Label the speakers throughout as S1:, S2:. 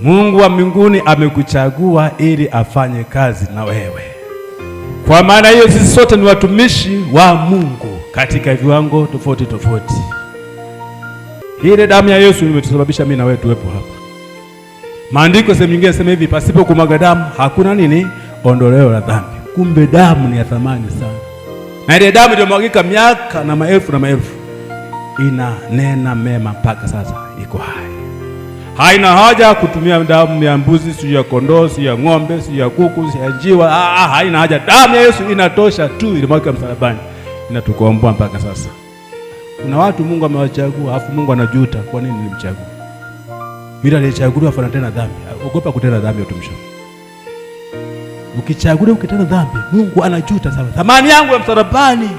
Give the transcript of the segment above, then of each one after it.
S1: Mungu wa mbinguni amekuchagua ili afanye kazi na wewe. Kwa maana hiyo sisi sote ni watumishi wa Mungu katika viwango tofauti tofauti. Ile damu ya Yesu imetusababisha mimi na wewe tuwepo hapa. Maandiko sehemu nyingine sema hivi, pasipo kumwaga damu hakuna nini? Ondoleo la dhambi. Kumbe damu ni ya thamani sana. Na ile damu iliyomwagika miaka na maelfu na maelfu inanena mema mpaka sasa iko hai. Haina haja kutumia damu ya mbuzi, si ya kondoo, si ya ng'ombe, si ya kuku, si ya njiwa. Haina haja. Damu ya Yesu inatosha tu, ilimwagika msalabani. Inatukomboa mpaka sasa. Kuna watu Mungu amewachagua, afu Mungu anajuta kwa nini nilimchagua. Yule aliyechaguliwa afanya tena dhambi. Ogopa kutenda dhambi utumsha. Ukichaguliwa ukitenda dhambi, Mungu anajuta sana. Thamani yangu ya msalabani,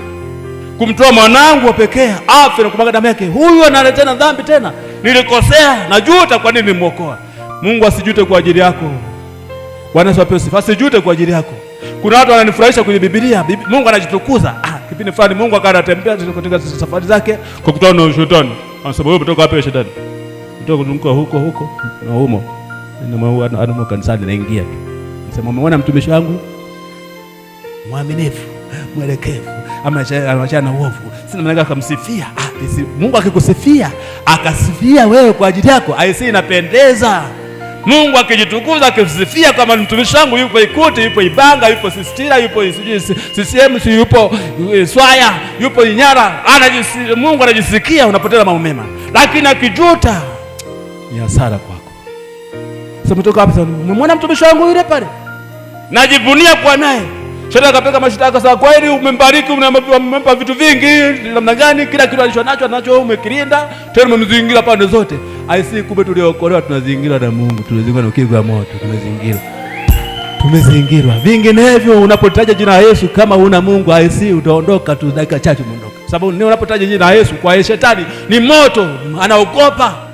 S1: kumtoa mwanangu wa pekee afe na kumwaga damu yake. Huyu analeta dhambi tena. Nilikosea, najuta kwa nini nilimwokoa. Mungu asijute kwa ajili yako. Bwana asifiwe sifa. Asijute kwa ajili yako. Kuna watu wananifurahisha kwenye Biblia, Mungu anajitukuza. Kipindi fulani Mungu akanatembea katika safari zake kwa kutana na shetani. Anasema wewe umetoka wapi shetani? Kutoka kuzunguka huko na humo. Na anamu kanisani naingia tu. Anasema umeona mtumishi wangu mwaminifu, mwelekevu, amechana na uovu. Sina maana akamsifia. Mungu akikusifia, akasifia wewe kwa ajili yako, aisi inapendeza. Mungu akijitukuza, akisifia kama mtumishi wangu yupo Ikuti, yupo Ibanga, yupo Sistira, yupo CCM, yupo Swaya, yupo Inyara, Mungu anajisikia, unapoteza mambo mema. Lakini akijuta ni hasara kwako. Sasa mtoka hapa, umemwona mtumishi wangu yule pale? Najivunia kwa naye. Shetani akapeka mashtaka sasa, kwa hiyo umembariki, umempa vitu vingi, namna gani kila kitu alichonacho wewe umekilinda, tena umemzingira pande zote. Aisi kumbe tuliokolewa tunazingira na Mungu, tunazingirwa na ukigo wa moto, tumezingirwa. Vinginevyo unapotaja jina la Yesu kama una Mungu, aisi utaondoka tu dakika chache umeondoka. Sababu unapotaja jina la Yesu kwa shetani ni moto, anaogopa.